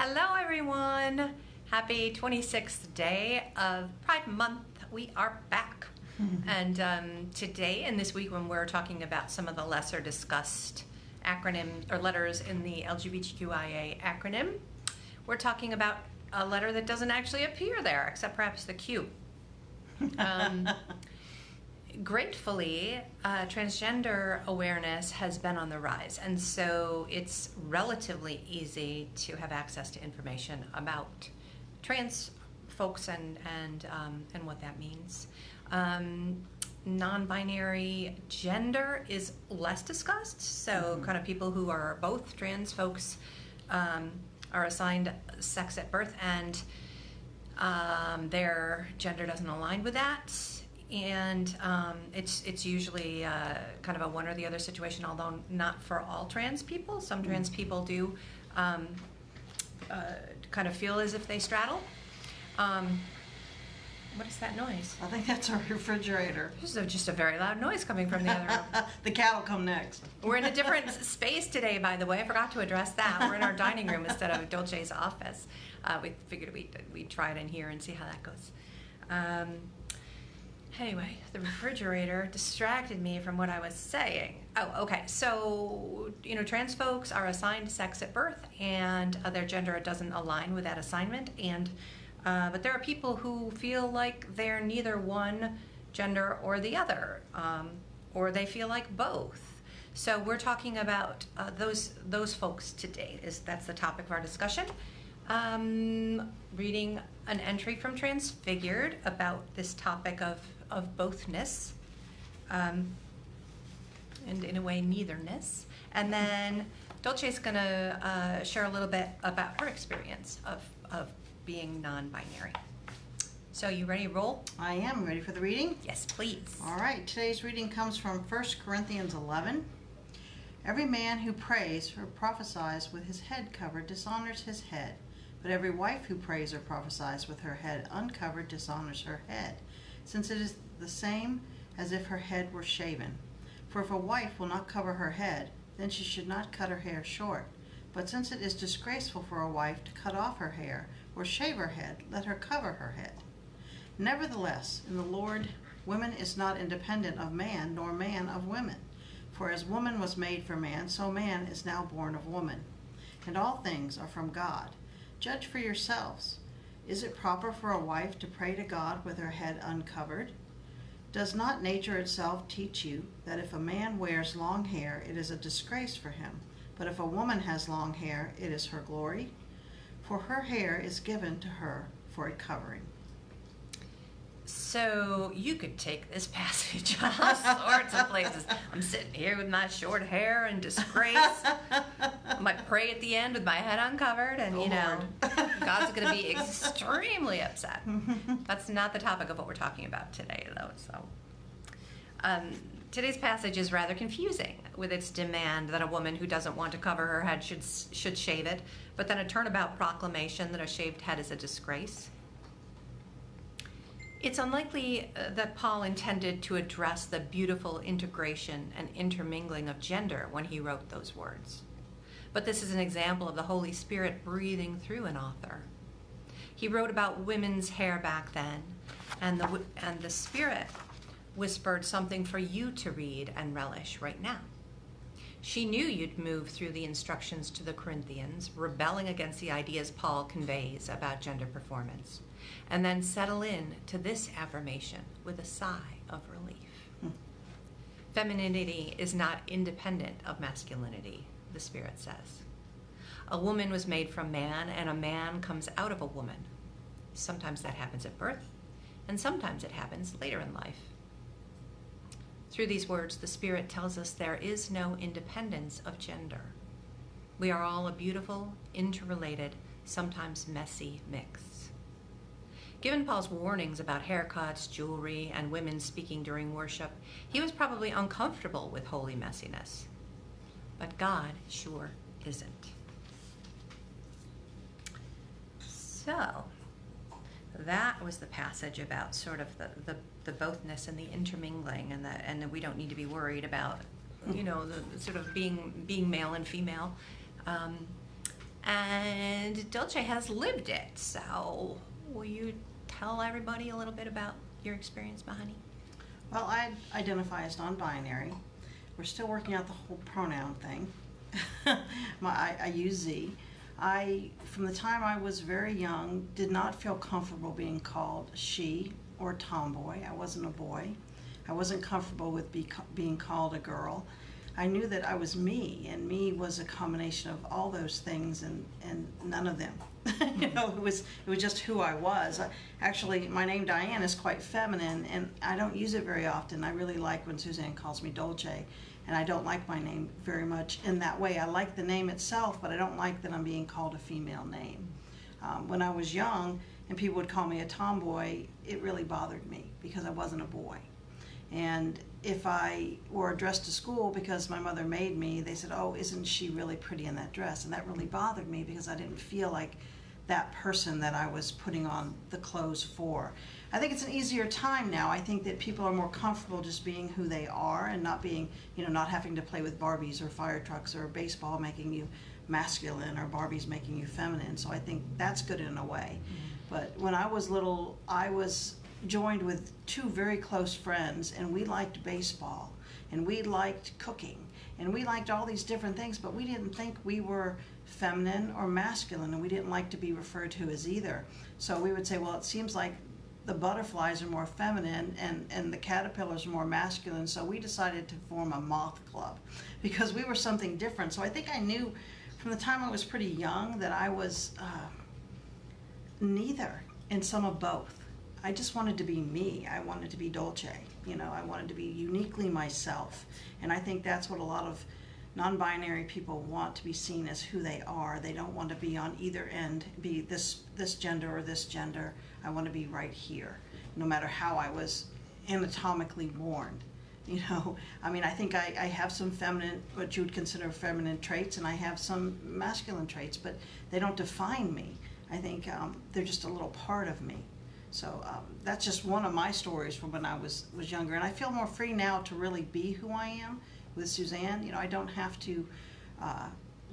Hello, everyone. Happy 26th day of Pride Month. We are back. And today and this week, when we're talking about some of the lesser discussed acronyms or letters in the LGBTQIA acronym, we're talking about a letter that doesn't actually appear there, except perhaps the Q. Gratefully, transgender awareness has been on the rise, and so it's relatively easy to have access to information about trans folks and what that means. Non-binary gender is less discussed, so kind of people who are both trans folks are assigned sex at birth, and their gender doesn't align with that. And it's usually kind of a one or the other situation, although not for all trans people. Some trans people do kind of feel as if they straddle. What is that noise? I think that's our refrigerator. This is just a very loud noise coming from the other room. The cat will come next. We're in a different space today, by the way. I forgot to address that. We're in our dining room instead of Dolce's office. We figured we'd try it in here and see how that goes. Anyway, the refrigerator distracted me from what I was saying. Oh, okay. So, trans folks are assigned sex at birth, and their gender doesn't align with that assignment. And but there are people who feel like they're neither one gender or the other, or they feel like both. So we're talking about those folks today. That's the topic of our discussion. Reading an entry from Transfigured about this topic of bothness, and in a way neitherness. And then Dolce's going to share a little bit about her experience of being non-binary. So you ready to roll? I am ready for the reading. Yes, please. All right, today's reading comes from 1 Corinthians 11. Every man who prays or prophesies with his head covered dishonors his head, but every wife who prays or prophesies with her head uncovered dishonors her head, since it is the same as if her head were shaven. For if a wife will not cover her head, then she should not cut her hair short. But since it is disgraceful for a wife to cut off her hair or shave her head, let her cover her head. Nevertheless, in the Lord, woman is not independent of man, nor man of woman. For as woman was made for man, so man is now born of woman. And all things are from God. Judge for yourselves. Is it proper for a wife to pray to God with her head uncovered? Does not nature itself teach you that if a man wears long hair, it is a disgrace for him, but if a woman has long hair, it is her glory? For her hair is given to her for a covering. So you could take this passage all sorts of places. I'm sitting here with my short hair in disgrace. I might pray at the end with my head uncovered, and God's going to be extremely upset. That's not the topic of what we're talking about today, though. So today's passage is rather confusing, with its demand that a woman who doesn't want to cover her head should shave it, but then a turnabout proclamation that a shaved head is a disgrace. It's unlikely that Paul intended to address the beautiful integration and intermingling of gender when he wrote those words. But this is an example of the Holy Spirit breathing through an author. He wrote about women's hair back then, and the Spirit whispered something for you to read and relish right now. She knew you'd move through the instructions to the Corinthians, rebelling against the ideas Paul conveys about gender performance, and then settle in to this affirmation with a sigh of relief. Femininity is not independent of masculinity, the Spirit says. A woman was made from man, and a man comes out of a woman. Sometimes that happens at birth, and sometimes it happens later in life. Through these words, the Spirit tells us there is no independence of gender. We are all a beautiful, interrelated, sometimes messy mix. Given Paul's warnings about haircuts, jewelry, and women speaking during worship, he was probably uncomfortable with holy messiness. But God sure isn't. So, that was the passage about sort of the bothness and the intermingling, and that we don't need to be worried about, the sort of being male and female. and Dolce has lived it. So will you tell everybody a little bit about your experience, Mahoney? Well, I identify as non-binary. We're still working out the whole pronoun thing. I use Z. From the time I was very young, did not feel comfortable being called she or tomboy. I wasn't a boy. I wasn't comfortable with being called a girl. I knew that I was me, and me was a combination of all those things and none of them. You know, it was just who I was. Actually, my name Diane is quite feminine, and I don't use it very often. I really like when Suzanne calls me Dolce, and I don't like my name very much in that way. I like the name itself, but I don't like that I'm being called a female name. When I was young and people would call me a tomboy, it really bothered me because I wasn't a boy. And if I wore a dress to school because my mother made me, they said, "Oh, isn't she really pretty in that dress?" And that really bothered me because I didn't feel like that person that I was putting on the clothes for. I think it's an easier time now. I think that people are more comfortable just being who they are and not being, not having to play with Barbies or fire trucks or baseball making you masculine or Barbies making you feminine. So I think that's good in a way. But when I was little, I was joined with two very close friends, and we liked baseball, and we liked cooking, and we liked all these different things, but we didn't think we were feminine or masculine, and we didn't like to be referred to as either. So we would say, well, it seems like the butterflies are more feminine and the caterpillars are more masculine, so we decided to form a moth club because we were something different. So I think I knew from the time I was pretty young that I was neither and some of both. I just wanted to be me. I wanted to be Dolce. I wanted to be uniquely myself. And I think that's what a lot of non-binary people want, to be seen as who they are. They don't want to be on either end, be this gender or this gender. I want to be right here, no matter how I was anatomically born. I think I have some feminine, what you would consider feminine traits, and I have some masculine traits, but they don't define me. I think they're just a little part of me. So that's just one of my stories from when I was younger. And I feel more free now to really be who I am with Suzanne. I don't have to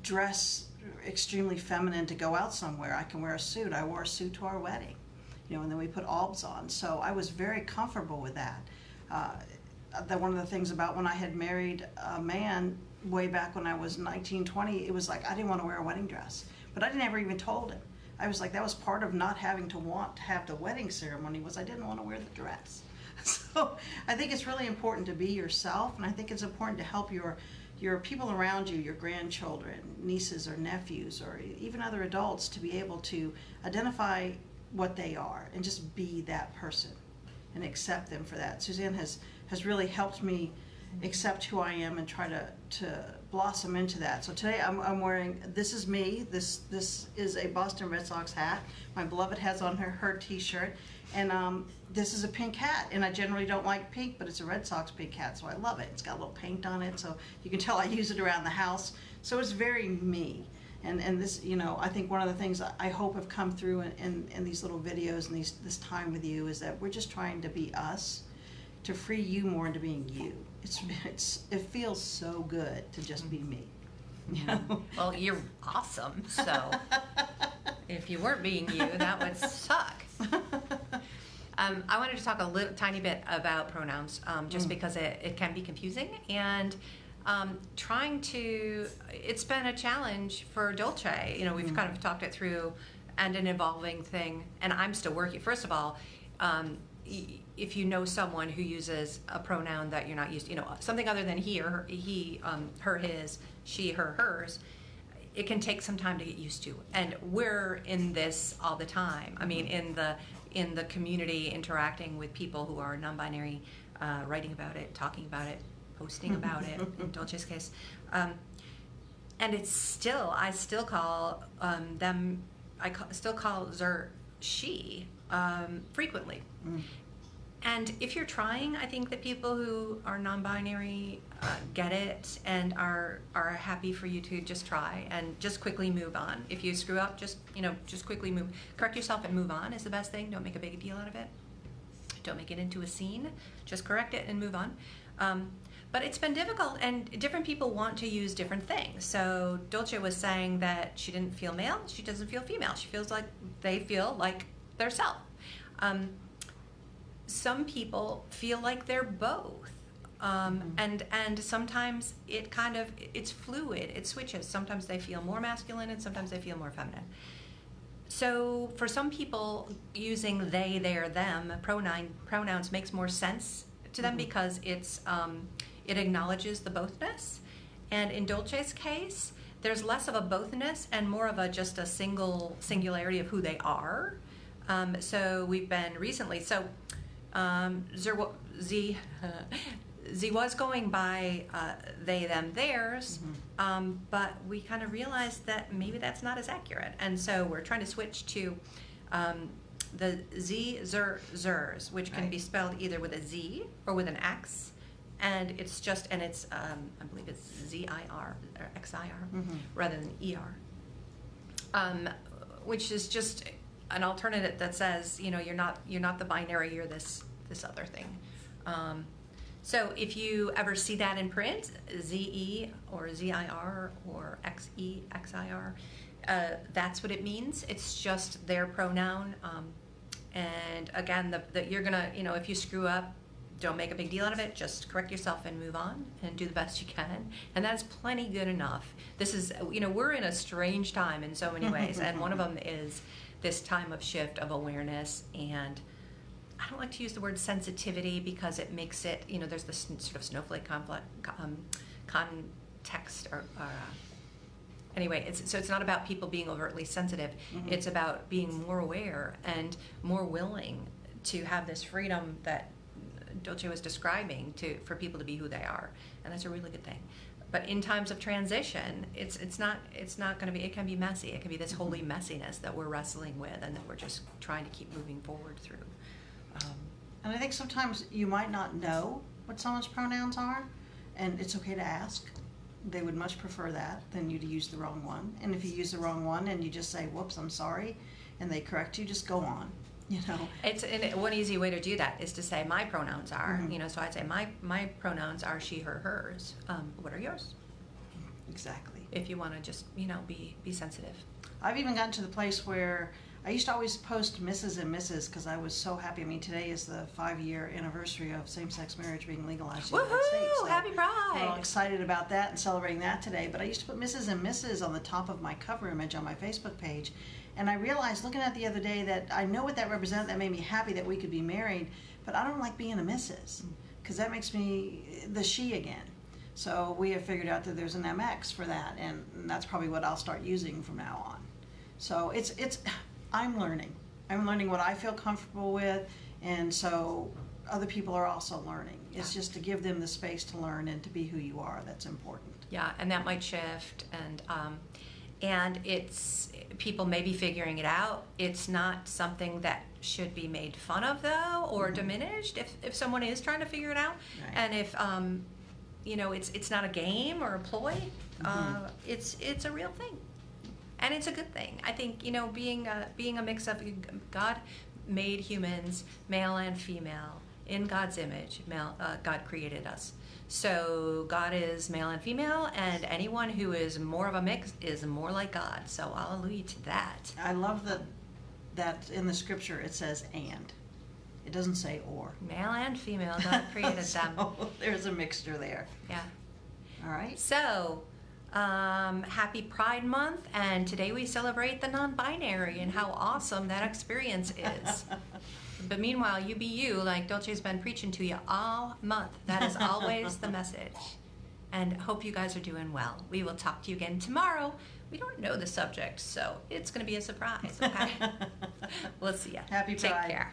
dress extremely feminine to go out somewhere. I can wear a suit. I wore a suit to our wedding, and then we put albs on. So I was very comfortable with that. One of the things about when I had married a man way back when I was 19, 20, it was like I didn't want to wear a wedding dress. But I never even told him. I was like, that was part of not having to want to have the wedding ceremony, was I didn't want to wear the dress. So I think it's really important to be yourself, and I think it's important to help your people around you, your grandchildren, nieces or nephews, or even other adults, to be able to identify what they are and just be that person and accept them for that. Suzanne has really helped me accept who I am and try to blossom into that. So today I'm wearing, this is me, this is a Boston Red Sox hat. My beloved has on her t-shirt, and this is a pink hat, and I generally don't like pink, but it's a Red Sox pink hat, so I love it. It's got a little paint on it, so you can tell I use it around the house. So it's very me. And this, I think one of the things I hope have come through in these little videos and this time with you is that we're just trying to be us, to free you more into being you. It feels so good to just be me. Well, you're awesome. So if you weren't being you, that would suck. I wanted to talk a tiny bit about pronouns, just because it can be confusing, and it's been a challenge for Dolce. We've kind of talked it through, and an evolving thing, and I'm still working. First of all, if you know someone who uses a pronoun that you're not used to, something other than he or her, his, she, her, hers, it can take some time to get used to. And we're in this all the time. I mean, in the community, interacting with people who are non-binary, writing about it, talking about it, posting about it, in Dolce's case. And I still call them, still call her she frequently. And if you're trying, I think that people who are non-binary get it and are happy for you to just try and just quickly move on. If you screw up, just quickly correct yourself and move on is the best thing. Don't make a big deal out of it. Don't make it into a scene. Just correct it and move on. But it's been difficult, and different people want to use different things. So Dolce was saying that she didn't feel male, she doesn't feel female. She feels like they feel like their self. Some people feel like they're both. And sometimes it's fluid, it switches. Sometimes they feel more masculine and sometimes they feel more feminine. So for some people, using they, their, them pronouns makes more sense to them because it acknowledges the bothness. And in Dolce's case, there's less of a bothness and more of just a singularity of who they are. So we've been recently, Z was going by they, them, theirs, but we kind of realized that maybe that's not as accurate. And so we're trying to switch to the Z, zer, zers, which can be spelled either with a Z or with an X. And it's I believe it's Z-I-R or X-I-R rather than E-R, which is just an alternative that says, you're not the binary, you're this other thing. So if you ever see that in print, Z-E or Z-I-R or X-E, X-I-R, that's what it means. It's just their pronoun. And again, you're gonna, if you screw up, don't make a big deal out of it. Just correct yourself and move on and do the best you can. And that's plenty good enough. This is, we're in a strange time in so many ways. And one of them is this time of shift of awareness. And I don't like to use the word sensitivity because it makes it, there's this sort of snowflake context anyway, it's not about people being overtly sensitive. It's about being more aware and more willing to have this freedom that Dolce was describing for people to be who they are, and that's a really good thing. But in times of transition, it's not going to be. It can be messy. It can be this holy messiness that we're wrestling with, and that we're just trying to keep moving forward through. And I think sometimes you might not know what someone's pronouns are, and it's okay to ask. They would much prefer that than you to use the wrong one. And if you use the wrong one and you just say, "Whoops, I'm sorry," and they correct you, just go on. And one easy way to do that is to say my pronouns are. So I'd say my pronouns are she, her, hers. What are yours? Exactly. If you want to just be sensitive. I've even gotten to the place where I used to always post Mrs. and Mrs. because I was so happy. I mean, today is the 5-year anniversary of same-sex marriage being legalized in the United States. Woohoo! Happy Pride! I'm all excited about that and celebrating that today. But I used to put Mrs. and Mrs. on the top of my cover image on my Facebook page. And I realized, looking at it the other day, that I know what that represented. That made me happy that we could be married. But I don't like being a Mrs. because that makes me the she again. So we have figured out that there's an MX for that. And that's probably what I'll start using from now on. So I'm learning. I'm learning what I feel comfortable with, and so other people are also learning. It's just to give them the space to learn and to be who you are that's important. Yeah, and that might shift, and it's people may be figuring it out. It's not something that should be made fun of though, or diminished if someone is trying to figure it out, and if it's not a game or a ploy. It's a real thing. And it's a good thing. I think, being a mix of, God made humans male and female in God's image. God created us. So God is male and female, and anyone who is more of a mix is more like God. So hallelujah to that. I love that in the scripture it says and. It doesn't say or. Male and female, God created them. There's a mixture there. Yeah. All right. So, happy Pride Month, and today we celebrate the non-binary and how awesome that experience is. But meanwhile, you be you, like Dolce's been preaching to you all month. That is always the message. And hope you guys are doing well. We will talk to you again tomorrow. We don't know the subject, so it's going to be a surprise, okay? We'll see ya. Happy Pride. Take care.